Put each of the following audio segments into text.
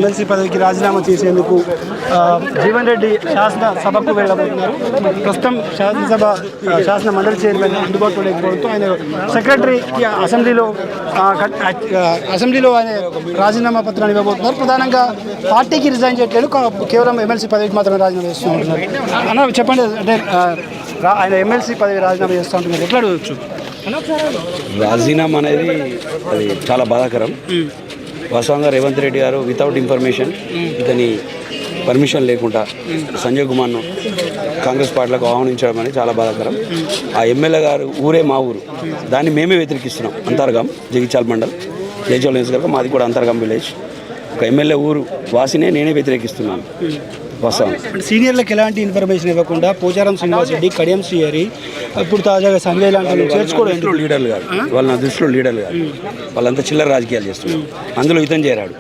MLC పదవికి రాజీనామా చేసేందుకు జీవన్ రెడ్డి శాసనసభకు వెళ్ళబోతున్నారు. ప్రస్తుతం శాసన మండలి చైర్మన్ అందుబాటులో లేకపోవడంతో ఆయన సెక్రటరీకి అసెంబ్లీలో ఆయన రాజీనామా పత్రాన్ని ఇవ్వబోతున్నారు. ప్రధానంగా పార్టీకి రిజైన్ చేయట్లేదు, కేవలం ఎమ్మెల్సీ పదవికి మాత్రమే రాజీనామా చేస్తూ ఉంటున్నారు. అన్న చెప్పండి, అంటే ఆయన ఎమ్మెల్సీ పదవి రాజీనామా చేస్తూ ఉంటున్నారు, ఎట్లా అడగచ్చు? రాజీనామా అనేది అది చాలా బాధాకరం. వాస్తవంగా రేవంత్ రెడ్డి గారు వితౌట్ ఇన్ఫర్మేషన్ ఇతని పర్మిషన్ లేకుండా సంజయ్ కుమార్ను కాంగ్రెస్ పార్టీలకు ఆహ్వానించడం అనేది చాలా బాధాకరం. ఆ ఎమ్మెల్యే గారు ఊరే మా ఊరు, దాన్ని మేమే వ్యతిరేకిస్తున్నాం. అంతర్గాం జగిత్యాల మండల్ జగిత్యాల నియోజకవర్గం, మాది కూడా అంతర్గాం విలేజ్. ఒక ఎమ్మెల్యే ఊరు వాసినే నేనే వ్యతిరేకిస్తున్నాను. సీనియర్లకు ఎలాంటి ఇన్ఫర్మేషన్ ఇవ్వకుండా పోచారం శ్రీనివాస్ రెడ్డి, కడియం శ్రీహరి, ఇప్పుడు తాజాగా సంజయ్ లాంటి చేర్చుకోవడం లీడర్లు కాదు, వాళ్ళ నా దృష్టిలో లీడర్లు కాదు, వాళ్ళంతా చిల్లర రాజకీయాలు చేస్తున్నారు. అందులో ఇతను చేరాడు.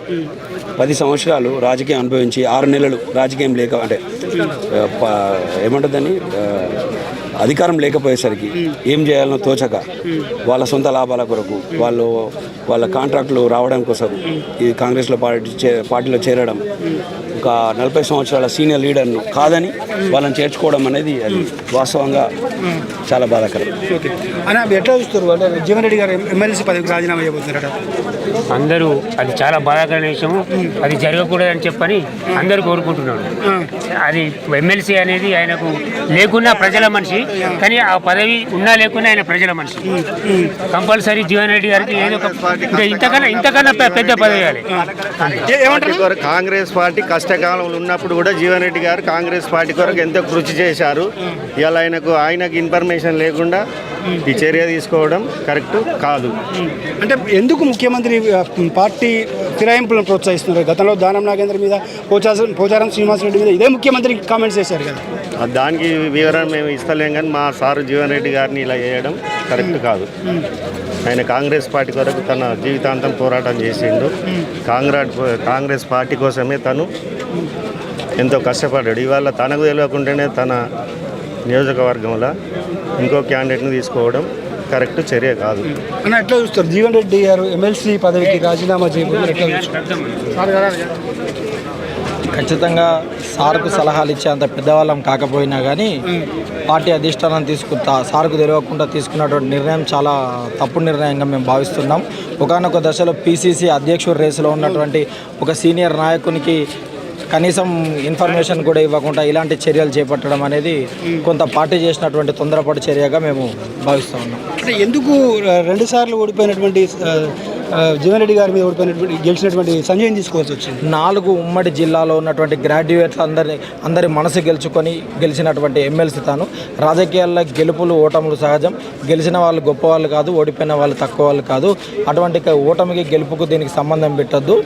10 సంవత్సరాలు రాజకీయం అనుభవించి 6 నెలలు రాజకీయం లేక, అంటే ఏమంటుందని అధికారం లేకపోయేసరికి ఏం చేయాలనో తోచక వాళ్ళ సొంత లాభాల కొరకు వాళ్ళ కాంట్రాక్టులు రావడం కోసం ఈ కాంగ్రెస్లో పార్టీలో చేరడం, ఒక 40 సంవత్సరాల సీనియర్ లీడర్ను కాదని వాళ్ళని చేర్చుకోవడం అనేది అది వాస్తవంగా చాలా బాధాకరం. అని ఎట్లా చూస్తారు? అంటే జీవన్ రెడ్డి గారు ఎమ్మెల్సీ పదవికి రాజీనామా చేయబోతున్నారట. అందరూ అది చాలా బాధాకరమైన విషయము, అది జరగకూడదని చెప్పని అందరూ కోరుకుంటున్నాడు. అది ఎమ్మెల్సీ అనేది ఆయనకు లేకున్నా ప్రజల మనిషి, కానీ ఆ పదవి ఉన్నా లేకున్నా ఆయన ప్రజల మనిషి. కంపల్సరీ జీవన్ రెడ్డి గారికి ఏదో ఒక ఇంతకన్నా పెద్ద పదవి ఇవ్వాలి. కాంగ్రెస్ పార్టీ కష్టకాలంలో ఉన్నప్పుడు కూడా జీవన్ రెడ్డి గారు కాంగ్రెస్ పార్టీ కొరకు ఎంతో కృషి చేశారు. ఇవాళ ఆయనకు ఇన్ఫర్మేషన్ లేకుండా ఈ చర్య తీసుకోవడం కరెక్ట్ కాదు. అంటే ఎందుకు ముఖ్యమంత్రి పార్టీ ఫిరాయింపులను ప్రోత్సహిస్తున్నారు? గతంలో దానం నాగేంద్ర మీద, పోచారం శ్రీనివాస్ రెడ్డి మీద ఇదే ముఖ్యమంత్రి కామెంట్స్ చేశారు కదా. దానికి వివరణ మేము ఇస్తలేం, కానీ మా సారు జీవన్ రెడ్డి గారిని ఇలా చేయడం కరెక్ట్ కాదు. ఆయన కాంగ్రెస్ పార్టీ కొరకు తన జీవితాంతం పోరాటం చేసిండు. కాంగ్రెస్ పార్టీ కోసమే తను ఎంతో కష్టపడ్డాడు. ఇవాళ తనకు తెలియకుండానే తన నియోజకవర్గంలో ఇంకో క్యాండిడేట్ని తీసుకోవడం కరెక్ట్ చర్య కాదు. అని ఎట్లా చూస్తారు? జీవన్ రెడ్డి గారు ఎమ్మెల్సీ పదవికి రాజీనామా చేయబోతున్నారు, ఎట్లా చూస్తారు? ఖచ్చితంగా సార్కు సలహాలు ఇచ్చేంత పెద్దవాళ్ళం కాకపోయినా కానీ పార్టీ అధిష్టానం సార్కు తెలియకుండా తీసుకున్నటువంటి నిర్ణయం చాలా తప్పుడు నిర్ణయంగా మేము భావిస్తున్నాం. ఒకానొక దశలో PCC అధ్యక్షుడి రేసులో ఉన్నటువంటి ఒక సీనియర్ నాయకునికి కనీసం ఇన్ఫర్మేషన్ కూడా ఇవ్వకుండా ఇలాంటి చర్యలు చేపట్టడం అనేది కొంత పార్టీ చేసినటువంటి తొందరపాటు చర్యగా మేము భావిస్తూ ఉన్నాం. అంటే ఎందుకు 2 సార్లు ఓడిపోయినటువంటి జీవన్ రెడ్డి గారి మీద గెలిచినటువంటి సంజయ్ని తీసుకోవాల్సి వచ్చింది? 4 ఉమ్మడి జిల్లాలో ఉన్నటువంటి గ్రాడ్యుయేట్లు అందరి మనసు గెలిచినటువంటి ఎమ్మెల్సీ తాను. రాజకీయాల్లో గెలుపులు ఓటములు సహజం. గెలిచిన వాళ్ళు గొప్ప వాళ్ళు కాదు, ఓడిపోయిన వాళ్ళు తక్కువ వాళ్ళు కాదు. అటువంటి ఓటమికి గెలుపుకు దీనికి సంబంధం పెట్టద్దు.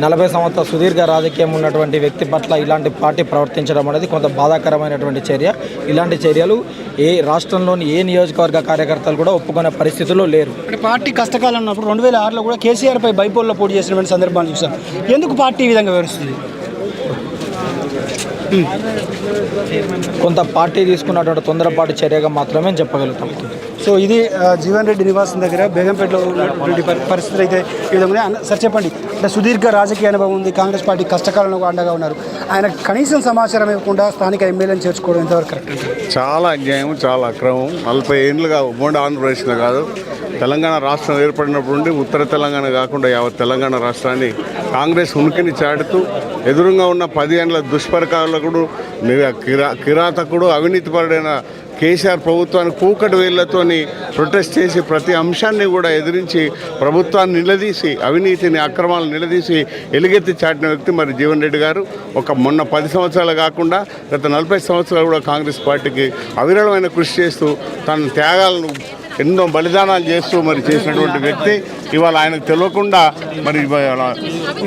40 సంవత్సరాల సుదీర్ఘ రాజకీయం ఉన్నటువంటి వ్యక్తి పట్ల ఇలాంటి పార్టీ ప్రవర్తించడం అనేది కొంత బాధాకరమైనటువంటి చర్య. ఇలాంటి చర్యలు ఏ రాష్ట్రంలోని ఏ నియోజకవర్గ కార్యకర్తలు కూడా ఒప్పుకునే పరిస్థితుల్లో లేరు. అంటే పార్టీ కష్టకాలం ఉన్నప్పుడు 2006లో కూడా KCR పై బైపోల్లో పోటీ చేసినటువంటి సందర్భాన్ని చూసాం. ఎందుకు పార్టీ ఈ విధంగా వివరిస్తుంది? కొంత పార్టీ తీసుకున్నటువంటి తొందరపాటు చర్యగా మాత్రమే చెప్పగలుగుతాం. సో ఇది జీవన్ రెడ్డి నివాసం దగ్గర బేగంపేటలో ఉన్నటువంటి పరిస్థితులు అయితే ఈ విధంగా. సార్ చెప్పండి, అంటే సుదీర్ఘ రాజకీయ అనుభవం ఉంది, కాంగ్రెస్ పార్టీ కష్టకాలంలో అండగా ఉన్నారు. ఆయన కనీసం సమాచారం ఇవ్వకుండా స్థానిక ఎమ్మెల్యేని చేర్చుకోవడం ఎంతవరకు కరెక్ట్? చాలా అన్యాయం, చాలా అక్రమం. 40 ఏళ్ళుగా ఉమ్మడి ఆంధ్రప్రదేశ్లో కాదు, తెలంగాణ రాష్ట్రం ఏర్పడినప్పుడు నుండి ఉత్తర తెలంగాణ కాకుండా యావత్ తెలంగాణ రాష్ట్రాన్ని కాంగ్రెస్ ఉనికిని చాటుతూ ఎదురుగా ఉన్న 10 ఏళ్ళ దుష్పరికారులకు కిరాతకుడు అవినీతిపరుడైన కేసీఆర్ ప్రభుత్వాన్ని కూకటి వేళ్లతోని ప్రొటెస్ట్ చేసి ప్రతి అంశాన్ని కూడా ఎదిరించి ప్రభుత్వాన్ని నిలదీసి అవినీతిని అక్రమాలను నిలదీసి ఎలుగెత్తి చాటిన వ్యక్తి మరి జీవన్ రెడ్డి గారు. మొన్న 10 సంవత్సరాలు కాకుండా గత 40 సంవత్సరాలు కూడా కాంగ్రెస్ పార్టీకి అవిరళమైన కృషి చేస్తూ తన త్యాగాలను ఎన్నో బలిదానాలు చేస్తూ మరి చేసినటువంటి వ్యక్తి. ఇవాళ ఆయనకు తెలియకుండా మరి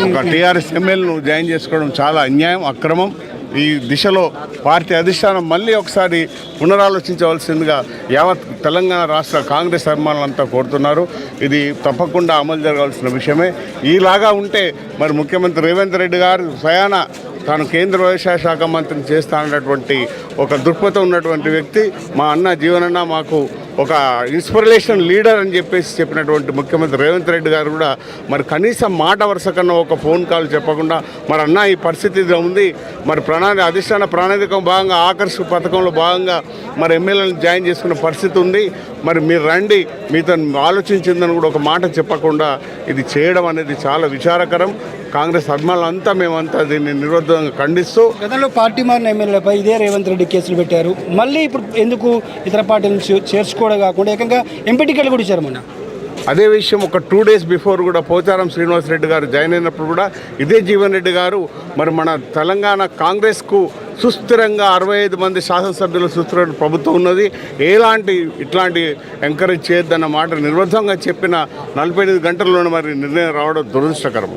ఒక TRS ఎమ్మెల్యేను జాయిన్ చేసుకోవడం చాలా అన్యాయం, అక్రమం. ఈ దిశలో పార్టీ అధిష్టానం మళ్ళీ ఒకసారి పునరాలోచించవలసిందిగా యావత్ తెలంగాణ రాష్ట్ర కాంగ్రెస్ అభిమానులంతా కోరుతున్నారు. ఇది తప్పకుండా అమలు జరగాల్సిన విషయమే. ఈలాగా ఉంటే మరి ముఖ్యమంత్రి రేవంత్ రెడ్డి గారు స్వయాన తాను కేంద్ర వ్యవసాయ శాఖ మంత్రిని చేస్తానన్నటువంటి ఒక దృక్పథం ఉన్నటువంటి వ్యక్తి. మా అన్న జీవనన్న మాకు ఒక ఇన్స్పిరేషన్ లీడర్ అని చెప్పేసి చెప్పినటువంటి ముఖ్యమంత్రి రేవంత్ రెడ్డి గారు కూడా మరి కనీసం మాట వరుస కన్నా ఒక ఫోన్ కాల్ చెప్పకుండా మరి అన్న ఈ పరిస్థితి ఉంది, మరి అధిష్టాన ప్రణాళిక భాగంగా ఆకర్షణ పథకంలో భాగంగా మరి ఎమ్మెల్యేలను జాయిన్ చేసుకున్న పరిస్థితి ఉంది, మరి మీరు రండి మీతో ఆలోచించిందని కూడా ఒక మాట చెప్పకుండా ఇది చేయడం అనేది చాలా విచారకరం. కాంగ్రెస్ అభిమానులంతా మేమంతా దీన్ని నిరోధంగా ఖండిస్తూ గతంలో పార్టీ మారిన ఎమ్మెల్యేలపై ఇదే రేవంత్ రెడ్డి కేసులు పెట్టారు. మళ్ళీ ఇప్పుడు ఎందుకు ఇతర పార్టీ నుంచి చేర్చుకోవడం కాకుండా ఏకంగా ఎంపీ టికెట్లు కూడా ఇచ్చారు మొన్న. అదే విషయం ఒక 2 days బిఫోర్ కూడా పోచారం శ్రీనివాసరెడ్డి గారు జాయిన్ అయినప్పుడు కూడా ఇదే జీవన్ రెడ్డి గారు మరి మన తెలంగాణ కాంగ్రెస్కు సుస్థిరంగా 65 మంది శాసనసభ్యుల సుస్థిర ప్రభుత్వం ఉన్నది, ఇట్లాంటి ఎంకరేజ్ చేయొద్దన్న మాట నిర్బంధంగా చెప్పిన 48 గంటల్లోనే మరి నిర్ణయం రావడం దురదృష్టకరం.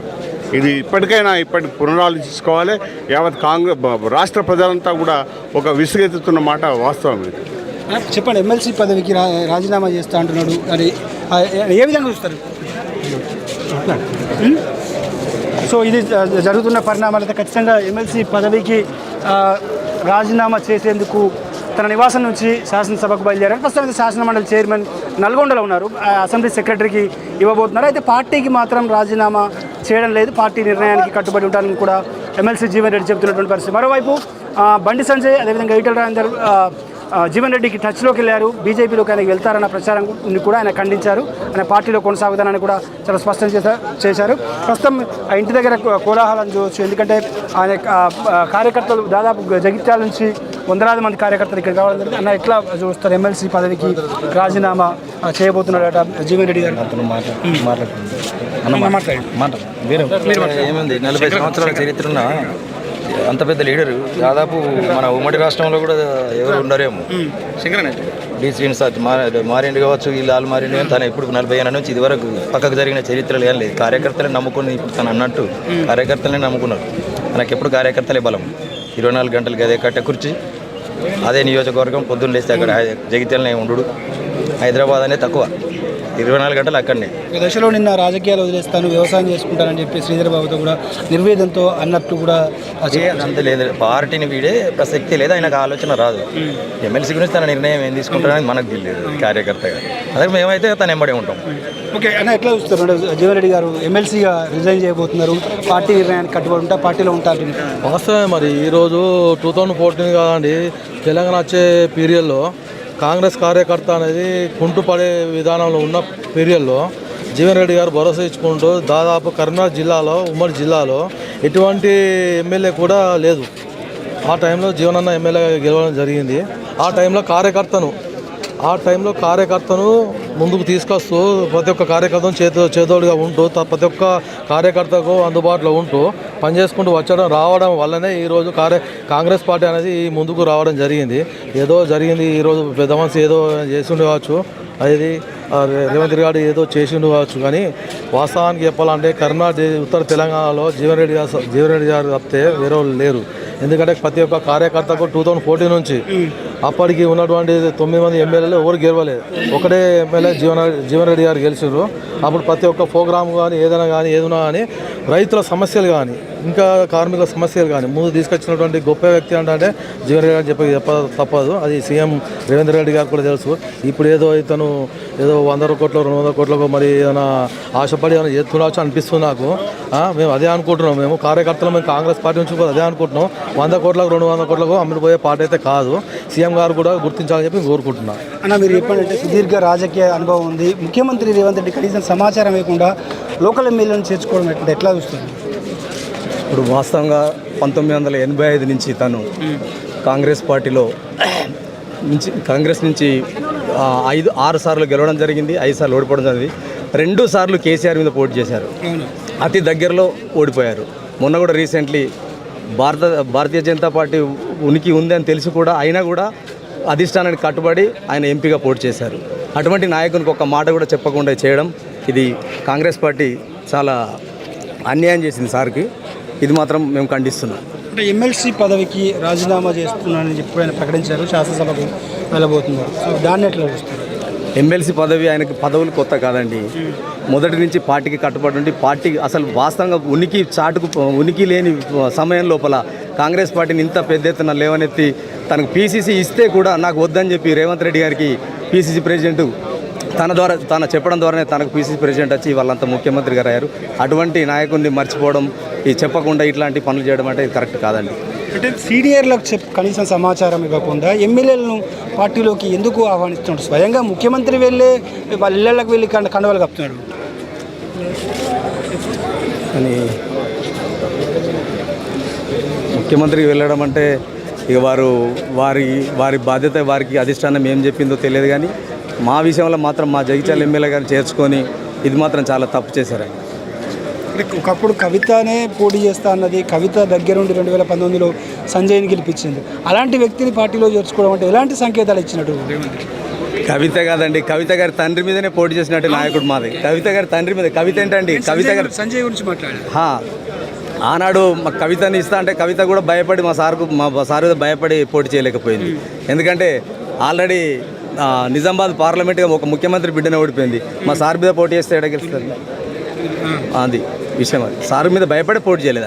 ఇది ఇప్పటికి పునరాలోచించుకోవాలి. యావత్ రాష్ట్ర ప్రజలంతా కూడా ఒక విసుగెత్తుతున్న మాట వాస్తవం. ఇది చెప్పండి, ఎమ్మెల్సీ పదవికి రాజీనామా చేస్తా అంటున్నాడు, అది ఏ విధంగా చూస్తారు? సో ఇది జరుగుతున్న పరిణామాలతో ఖచ్చితంగా ఎమ్మెల్సీ పదవికి రాజీనామా చేసేందుకు తన నివాసం నుంచి శాసనసభకు బయలుదేరారు. ప్రస్తుతం శాసనమండలి చైర్మన్ నల్గొండలో ఉన్నారు, అసెంబ్లీ సెక్రటరీకి ఇవ్వబోతున్నారు. అయితే పార్టీకి మాత్రం రాజీనామా చేయడం లేదు, పార్టీ నిర్ణయానికి కట్టుబడి ఉంటారని కూడా ఎమ్మెల్సీ జీవన్ రెడ్డి చెబుతున్నటువంటి పరిస్థితి. మరోవైపు బండి సంజయ్ అదేవిధంగా ఈటెల రాజేందర్ జీవన్ రెడ్డికి టచ్లోకి వెళ్ళారు, బీజేపీలోకి ఆయన వెళ్తారన్న ప్రచారం కూడా ఆయన ఖండించారు. ఆయన పార్టీలో కొనసాగుతానని కూడా చాలా స్పష్టం చేశారు. ప్రస్తుతం ఆ ఇంటి దగ్గర కోలాహలం చూడవచ్చు, ఎందుకంటే ఆయన కార్యకర్తలు దాదాపు జగిత్యాల నుంచి వందలాది మంది కార్యకర్తలు ఇక్కడ కావడం జరిగింది. అన్న ఎట్లా చూస్తారు ఎమ్మెల్సీ పదవికి రాజీనామా చేయబోతున్నాడట జీవన్ రెడ్డి గారు? ఏముంది, 40 సంవత్సరాల చరిత్ర ఉన్న అంత పెద్ద లీడరు దాదాపు మన ఉమ్మడి రాష్ట్రంలో కూడా ఎవరు ఉండరేమో. డి శ్రీనివాస్ మారిండు కావచ్చు, వీళ్ళు మారిండు, కానీ తను ఇప్పుడు 40 ఏళ్ళ నుంచి ఇదివరకు పక్కకు జరిగిన చరిత్రలు ఏం లేదు. కార్యకర్తలే నమ్ముకుని ఇప్పుడు తను అన్నట్టు కార్యకర్తలనే నమ్ముకున్నారు. మనకి ఎప్పుడు కార్యకర్తలే బలం. 24 గంటలకి అదే కట్ట కుర్చీ, అదే నియోజకవర్గం, పొద్దున్న లేస్తే అక్కడ జగిత్యాలనే ఉండు, హైదరాబాద్ అనే తక్కువ, 24 గంటలు అక్కడనే. ఒక దశలో నిన్న రాజకీయాలు వదిలేస్తాను, వ్యవసాయం చేసుకుంటానని చెప్పి శ్రీధర్ బాబుతో కూడా నిర్వేదంతో అన్నట్టు కూడా అంత లేదు. పార్టీని వీడే ప్రసక్తి లేదు, ఆయనకు ఆలోచన రాదు. ఎమ్మెల్సీ గురించి తన నిర్ణయం ఏం తీసుకుంటారని మనకు తెలియదు కార్యకర్తగా. అదే మేమైతే తను ఎంబడే ఉంటాం. ఓకే అన్న, ఎట్లా చూస్తారు జీవన్ రెడ్డి గారు ఎమ్మెల్సీగా రిజైన్ చేయబోతున్నారు, పార్టీ నిర్ణయానికి కట్టుబడి ఉంటా, పార్టీలో ఉంటారు? వాస్తవమే. మరి ఈరోజు 2014 కాదండి, తెలంగాణ వచ్చే పీరియడ్లో కాంగ్రెస్ కార్యకర్త అనేది కుంటుపడే విధానంలో ఉన్న పీరియడ్లో జీవన్ రెడ్డి గారు భరోసా ఇచ్చుకుంటూ దాదాపు కరీంనగర్ జిల్లాలో, ఉమ్మడి జిల్లాలో ఎటువంటి ఎమ్మెల్యే కూడా లేదు. ఆ టైంలో జీవనన్న ఎమ్మెల్యేగా గెలవడం జరిగింది. ఆ టైంలో కార్యకర్తను ముందుకు తీసుకొస్తూ ప్రతి ఒక్క కార్యకర్తను చేదోడుగా ఉంటూ ప్రతి ఒక్క కార్యకర్తకు అందుబాటులో ఉంటూ పనిచేసుకుంటూ రావడం వల్లనే ఈరోజు కాంగ్రెస్ పార్టీ అనేది ముందుకు రావడం జరిగింది. ఈరోజు పెద్ద మనిషి ఏదో చేసి ఉండవచ్చు, అది రేవంత్ రెడ్డి గారు ఏదో చేసి ఉండవచ్చు, కానీ వాస్తవానికి చెప్పాలంటే కర్ణాటక ఉత్తర తెలంగాణలో జీవన్ రెడ్డి గారు తప్పితే వేరే వాళ్ళు లేరు. ఎందుకంటే ప్రతి ఒక్క కార్యకర్తకు 2014 నుంచి అప్పటికి ఉన్నటువంటి 9 మంది ఎమ్మెల్యేలు ఎవరు గెలవలేదు, ఒకటే ఎమ్మెల్యే జీవన్ రెడ్డి గారు గెలిచారు. అప్పుడు ప్రతి ఒక్క ప్రోగ్రామ్ కానీ ఏదైనా కానీ రైతుల సమస్యలు కానీ ఇంకా కార్మికుల సమస్యలు కానీ ముందు తీసుకొచ్చినటువంటి గొప్ప వ్యక్తి అంటే జీవన్ రెడ్డి గారు చెప్ప తప్పదు. అది సీఎం రేవంత్ రెడ్డి గారు కూడా తెలుసు. ఇప్పుడు ఇతను 100 కోట్లు 200 కోట్లకు మరి ఏదైనా ఆశపడి ఏమైనా చేస్తున్నావచ్చు అనిపిస్తుంది నాకు. మేము అదే అనుకుంటున్నాం, మేము కార్యకర్తలు మేము కాంగ్రెస్ పార్టీ నుంచి కూడా అదే అనుకుంటున్నాం. 100 కోట్లకు 200 కోట్లకు అమ్ముడుపోయే పార్టీ అయితే కాదు. సీఎం గారు కూడా గుర్తించాలని చెప్పి కోరుకుంటున్నాను. అన్న, మీరు చెప్పండి, సుదీర్ఘ రాజకీయ అనుభవం ఉంది, ముఖ్యమంత్రి రేవంత్ రెడ్డి కనీసం సమాచారం లేకుండా లోకల్ ఎమ్మెల్యేలను చేర్చుకోవడం ఎట్లా చూస్తుంది? ఇప్పుడు వాస్తవంగా 1985 నుంచి తను కాంగ్రెస్ పార్టీలో కాంగ్రెస్ నుంచి 6 సార్లు గెలవడం జరిగింది, 5 సార్లు ఓడిపోవడం జరిగింది. 2 సార్లు కేసీఆర్ మీద పోటీ చేశారు, అతి దగ్గరలో ఓడిపోయారు. మొన్న కూడా రీసెంట్లీ భారతీయ జనతా పార్టీ ఉనికి ఉంది అని తెలిసి కూడా అయినా కూడా అధిష్టానానికి కట్టుబడి ఆయన ఎంపీగా పోటీ చేశారు. అటువంటి నాయకునికి ఒక మాట కూడా చెప్పకుండా చేయడం, ఇది కాంగ్రెస్ పార్టీ చాలా అన్యాయం చేసింది సార్కి. ఇది మాత్రం మేము ఖండిస్తున్నాం. అంటే ఎమ్మెల్సీ పదవికి రాజీనామా చేస్తున్నానని చెప్పి ఆయన ప్రకటించారు, శాసనసభకు వెళ్ళబోతున్నారు. సో దాన్ని ఎట్లా చూస్తారు? ఎమ్మెల్సీ పదవి ఆయనకి పదవులు కొత్త కాదండి, మొదటి నుంచి పార్టీకి కట్టుబడి ఉండి పార్టీ అసలు వాస్తవంగా ఉనికి లేని సమయం లోపల కాంగ్రెస్ పార్టీని ఇంత పెద్ద ఎత్తున లేవనెత్తి తనకు పీసీసీ ఇస్తే కూడా నాకు వద్దని చెప్పి రేవంత్ రెడ్డి గారికి పీసీసీ ప్రెసిడెంట్ తన చెప్పడం ద్వారానే తనకు పీసీసీ ప్రెసిడెంట్ వచ్చి వాళ్ళంతా ముఖ్యమంత్రి గారు అయ్యారు. అటువంటి నాయకుడిని మర్చిపోవడం, ఈ చెప్పకుండా ఇట్లాంటి పనులు చేయడం అంటే ఇది కరెక్ట్ కాదండి. అంటే సీనియర్లకు కనీసం సమాచారం ఇవ్వకుండా ఎమ్మెల్యేలను పార్టీలోకి ఎందుకు ఆహ్వానిస్తున్నాడు? స్వయంగా ముఖ్యమంత్రి వెళ్ళే వాళ్ళ ఇళ్లకు వెళ్ళి కండవాలు కప్పుతున్నాడు. అని ముఖ్యమంత్రికి వెళ్ళడం అంటే ఇక వారి బాధ్యత, వారికి అధిష్టానం ఏం చెప్పిందో తెలియదు. కానీ మా విషయంలో మాత్రం మా జగిత్యాల ఎమ్మెల్యే గారిని చేర్చుకొని ఇది మాత్రం చాలా తప్పు చేశారు. ఒకప్పుడు కవితనే పోటీ చేస్తా అన్నది, కవిత దగ్గరుండి 2019లో సంజయ్ని గెలిపించింది. అలాంటి వ్యక్తిని పార్టీలో చేర్చుకోవడం అంటే ఎలాంటి సంకేతాలు ఇచ్చినట్టు? కవిత కాదండి, కవిత గారి తండ్రి మీదనే పోటీ చేసినట్టు నాయకుడు మాది. కవిత గారి తండ్రి మీద. కవిత ఏంటండి? కవిత గారు సంజయ్ గురించి మాట్లాడారు. ఆనాడు మా కవితని ఇస్తా అంటే కవిత కూడా భయపడి మా సార్ మీద భయపడి పోటీ చేయలేకపోయింది. ఎందుకంటే ఆల్రెడీ నిజామాబాద్ పార్లమెంట్గా ఒక ముఖ్యమంత్రి బిడ్డనే ఓడిపోయింది. మా సార్ మీద పోటీ చేస్తే ఎడ గెలుస్తుంది? అది విషయం. అది సార్ మీద భయపడి పోటీ చేయలేదు.